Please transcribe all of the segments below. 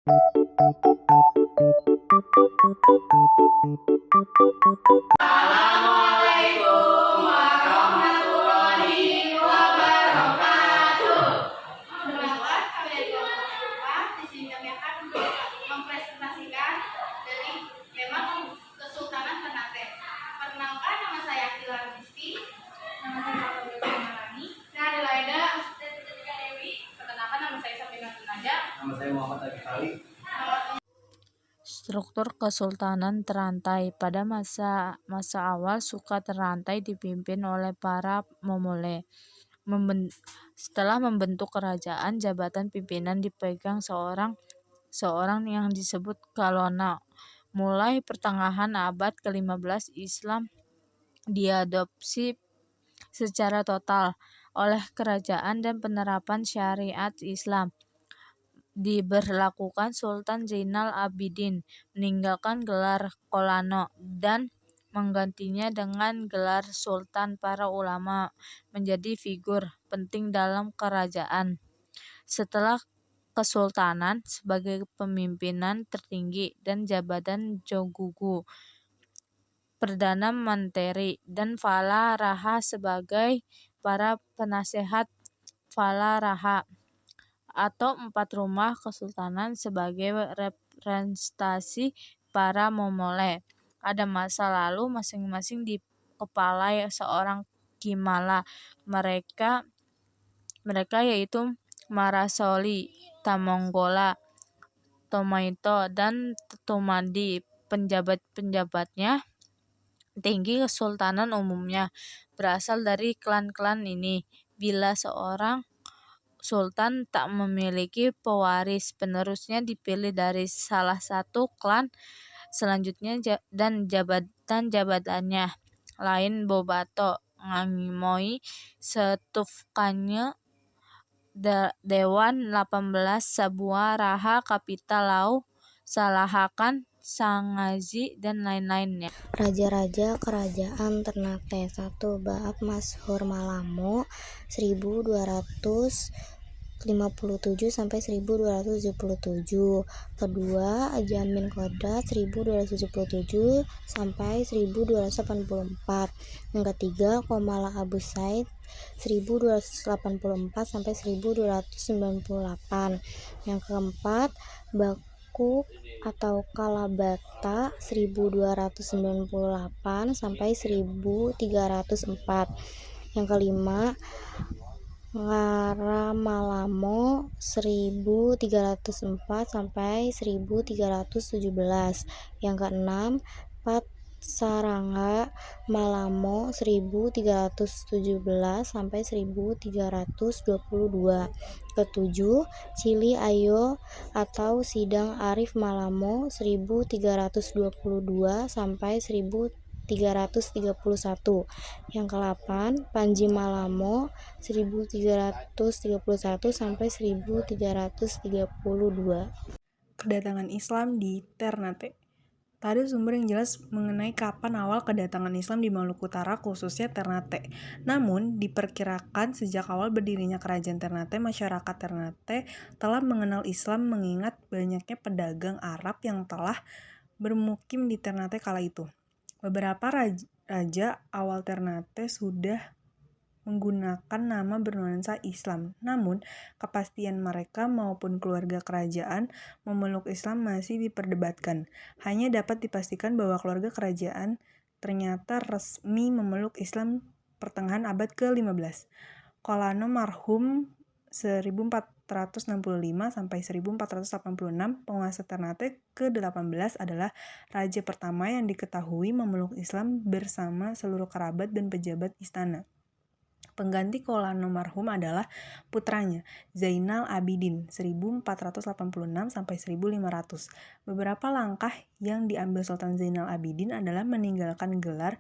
Assalamualaikum warahmatullahi wabarakatuh. Perkenalkan, kami dari kelompok IPA. Di sini kami akan mempresentasikan dari tema Kesultanan Ternate. Perkenalkan, nama saya Akila Rizky. Nama saya Fadila Marani. Saya Adelaida Astutika Dewi. Perkenalkan, nama saya Sabina Tunaja. Nama saya Muhammad Abi Khalid. Struktur Kesultanan Ternate. Pada masa awal suku Ternate dipimpin oleh para Momole. Setelah membentuk kerajaan, jabatan pimpinan dipegang seorang yang disebut Kalono. Mulai pertengahan abad ke-15, Islam diadopsi secara total oleh kerajaan dan penerapan syariat Islam diberlakukan. Sultan Zainal Abidin meninggalkan gelar Kolono dan menggantinya dengan gelar Sultan. Para ulama menjadi figur penting dalam kerajaan. Setelah kesultanan sebagai pemimpinan tertinggi dan jabatan Jogugu, Perdana Menteri, dan Fala Raha sebagai para penasehat. Fala Raha atau empat rumah kesultanan sebagai representasi para Momole. Pada masa lalu masing-masing dikepalai seorang Kimala. Mereka yaitu Marasoli, Tamonggola, Tomaito, dan Tumandi. Penjabat-penjabatnya tinggi kesultanan umumnya berasal dari klan-klan ini. Bila seorang sultan tak memiliki pewaris, penerusnya dipilih dari salah satu klan selanjutnya dan jabatan-jabatannya lain Bobato, Ngangimoi, Setufkanya, Dewan 18, Sabua Raha, Kapitalau, Salahakan, Sangazi, dan lain-lainnya. Raja-raja Kerajaan Ternate. 1. Baab Masyhur Malamo 1257 sampai 1277. Kedua, Jamin Kodrat 1277 sampai 1284. Yang ketiga, Komala Abu Said 1284 sampai 1298. Yang keempat, Baku atau Kalabata 1298 sampai 1304. Yang kelima, Ngaramalamo 1304 sampai 1317. Yang keenam, Patsaranga Malamo 1317 sampai 1322. Ketujuh, Cili Ayo atau Sidang Arif Malamo 1322 sampai 1331. Yang ke-8, Panji Malamo 1331 sampai 1332. Kedatangan Islam di Ternate. Tak ada sumber yang jelas mengenai kapan awal kedatangan Islam di Maluku Utara, khususnya Ternate. Namun, diperkirakan sejak awal berdirinya kerajaan Ternate, masyarakat Ternate telah mengenal Islam mengingat banyaknya pedagang Arab yang telah bermukim di Ternate kala itu. Beberapa raja awal Ternate sudah menggunakan nama bernuansa Islam. Namun, kepastian mereka maupun keluarga kerajaan memeluk Islam masih diperdebatkan. Hanya dapat dipastikan bahwa keluarga kerajaan ternyata resmi memeluk Islam pertengahan abad ke-15. Kolono marhum 1465 sampai 1486, penguasa Ternate ke-18 adalah raja pertama yang diketahui memeluk Islam bersama seluruh kerabat dan pejabat istana. Pengganti Kolono marhum adalah putranya, Zainal Abidin 1486 sampai 1500. Beberapa langkah yang diambil Sultan Zainal Abidin adalah meninggalkan gelar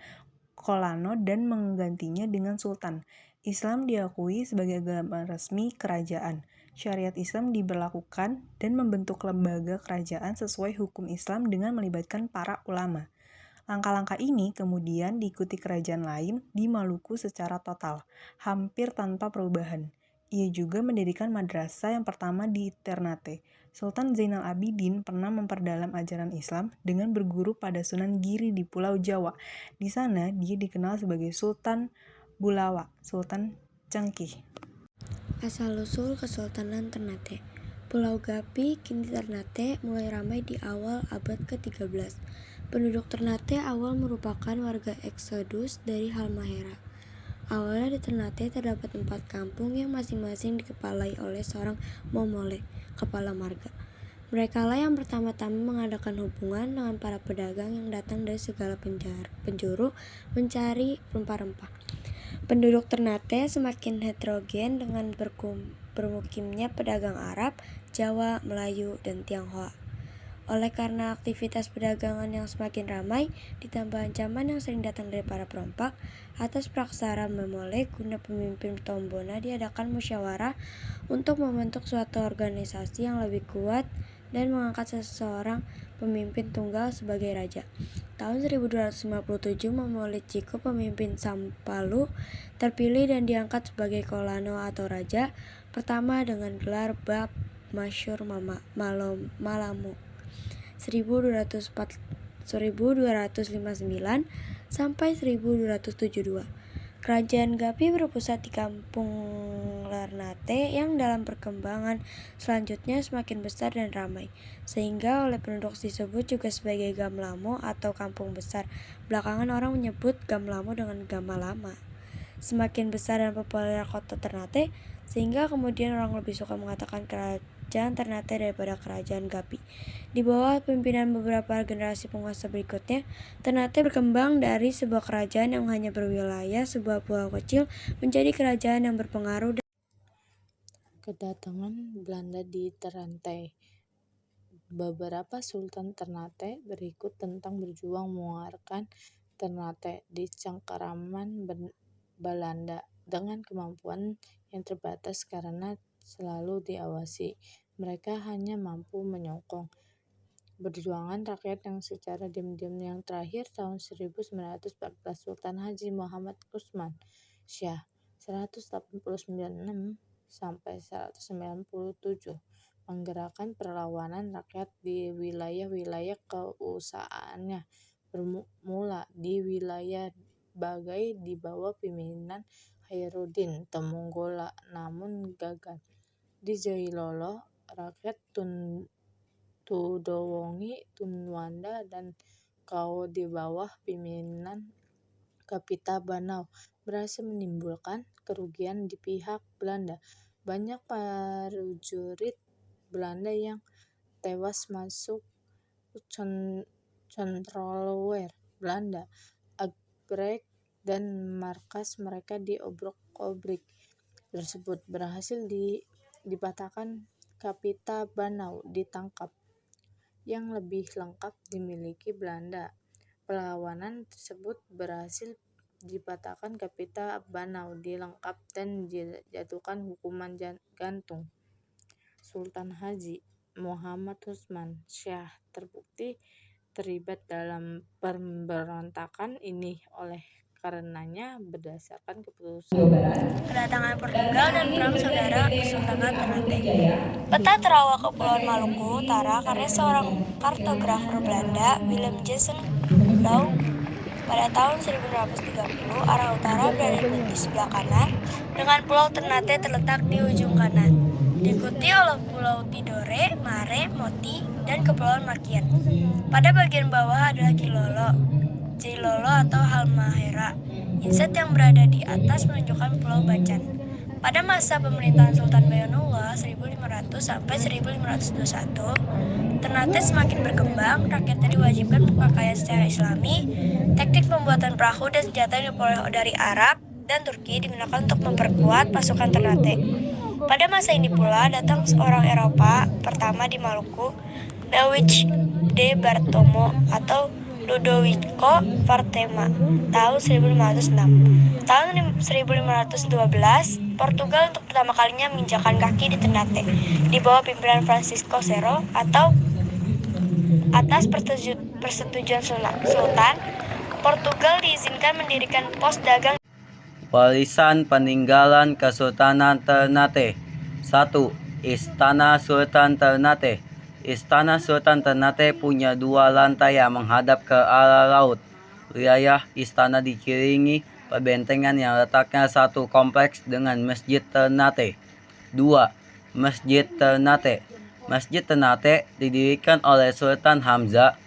Kolono dan menggantinya dengan Sultan. Islam diakui sebagai agama resmi kerajaan. Syariat Islam diberlakukan dan membentuk lembaga kerajaan sesuai hukum Islam dengan melibatkan para ulama. Langkah-langkah ini kemudian diikuti kerajaan lain di Maluku secara total, hampir tanpa perubahan. Ia juga mendirikan madrasah yang pertama di Ternate. Sultan Zainal Abidin pernah memperdalam ajaran Islam dengan berguru pada Sunan Giri di Pulau Jawa. Di sana dia dikenal sebagai Sultan Bulawa, Sultan Cengkih. Asal-usul Kesultanan Ternate. Pulau Gapi, kini Ternate, mulai ramai di awal abad ke-13. Penduduk Ternate awal merupakan warga eksodus dari Halmahera. Awalnya di Ternate terdapat 4 kampung yang masing-masing dikepalai oleh seorang momole, kepala marga. Mereka lah yang pertama-tama mengadakan hubungan dengan para pedagang yang datang dari segala penjuru mencari rempah-rempah. Penduduk Ternate semakin heterogen dengan bermukimnya pedagang Arab, Jawa, Melayu, dan Tionghoa. Oleh karena aktivitas perdagangan yang semakin ramai, ditambah ancaman yang sering datang dari para perompak, atas praksara memole guna pemimpin Tombona diadakan musyawarah untuk membentuk suatu organisasi yang lebih kuat dan mengangkat seseorang pemimpin tunggal sebagai raja. Tahun 1257, Mamole Ciko, pemimpin Sampalu, terpilih dan diangkat sebagai Kolano atau raja pertama dengan gelar Bab Masyur Malamu 1259 sampai 1272. Kerajaan Gapi berpusat di Kampung Ternate yang dalam perkembangan selanjutnya semakin besar dan ramai, sehingga oleh penduduk disebut juga sebagai Gamlamo atau Kampung Besar. Belakangan orang menyebut Gamlamo dengan Gamalama. Semakin besar dan populer kota Ternate, sehingga kemudian orang lebih suka mengatakan Kerajaan Ternate daripada Kerajaan Gapi. Di bawah pimpinan beberapa generasi penguasa berikutnya, Ternate berkembang dari sebuah kerajaan yang hanya berwilayah sebuah pulau kecil menjadi kerajaan yang berpengaruh. Kedatangan Belanda di Ternate. Beberapa Sultan Ternate berikut tentang berjuang mengeluarkan Ternate di cengkeraman Belanda dengan kemampuan yang terbatas karena selalu diawasi. Mereka hanya mampu menyokong perjuangan rakyat yang secara diam-diam. Yang terakhir tahun 1914, Sultan Haji Muhammad Usman Shah 189 sampai 197 menggerakkan perlawanan rakyat di wilayah-wilayah keuasaannya, bermula di wilayah Bagai di bawah pimpinan Khairuddin Temunggola, namun gagal. Di Jailolo, rakyat Tudowongi, Tunwanda, dan Kao di bawah pimpinan Kapita Banau berhasil menimbulkan kerugian di pihak Belanda. Banyak prajurit Belanda yang tewas masuk Controlweer Belanda, Albrecht, dan markas mereka di obrak-abrik tersebut berhasil dipatahkan. Kapita Banau ditangkap. Yang lebih lengkap dimiliki Belanda. Perlawanan tersebut berhasil dipatahkan. Kapita Banau dilengkap dan dijatuhkan hukuman gantung. Sultan Haji Muhammad Usman Shah terbukti terlibat dalam pemberontakan ini. Oleh karenanya, berdasarkan keputusan Kedatangan Portugal dan Perang Saudara Kesultanan Ternate. Peta terawak Kepulauan Maluku Utara karya seorang kartografer Belanda, Willem Jason Louw, pada tahun 1830. Arah utara berada di sebelah kanan, dengan Pulau Ternate terletak di ujung kanan. Diikuti oleh Pulau Tidore, Mare, Moti, dan Kepulauan Makian. Pada bagian bawah adalah Jailolo atau Halmahera. Inset yang berada di atas menunjukkan Pulau Bacan. Pada masa pemerintahan Sultan Bayanullah 1500 sampai 1521, Ternate semakin berkembang. Rakyatnya diwajibkan berpakaian secara Islami. Teknik pembuatan perahu dan senjata yang diperoleh dari Arab dan Turki digunakan untuk memperkuat pasukan Ternate. Pada masa ini pula datang seorang Eropa pertama di Maluku, Dawich de Bartomo atau Ludovico Vartema, tahun 1506. Tahun 1512, Portugal untuk pertama kalinya menginjakkan kaki di Ternate di bawah pimpinan Francisco Serro atau atas persetujuan Sultan. Portugal diizinkan mendirikan pos dagang. Warisan peninggalan Kesultanan Ternate. 1. Istana Sultan Ternate. Istana Sultan Ternate punya 2 lantai yang menghadap ke arah laut. Wilayah istana dikelilingi perbentengan yang letaknya satu kompleks dengan Masjid Ternate. 2. Masjid Ternate. Masjid Ternate didirikan oleh Sultan Hamzah.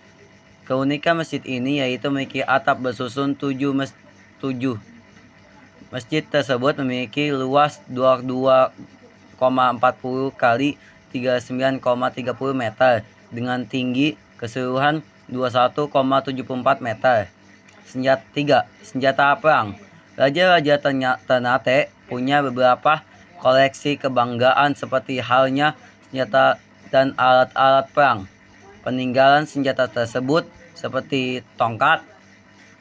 Keunikan masjid ini yaitu memiliki atap bersusun 7. Masjid tersebut memiliki luas 22,40 kali 39,30 meter dengan tinggi keseluruhan 21,74 meter. Senjata perang. Raja-raja Ternate punya beberapa koleksi kebanggaan seperti halnya senjata dan alat-alat perang. Peninggalan senjata tersebut seperti tongkat,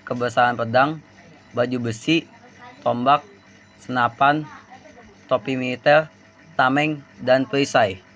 kebesaran pedang, baju besi, tombak, senapan, topi militer, tameng, dan perisai.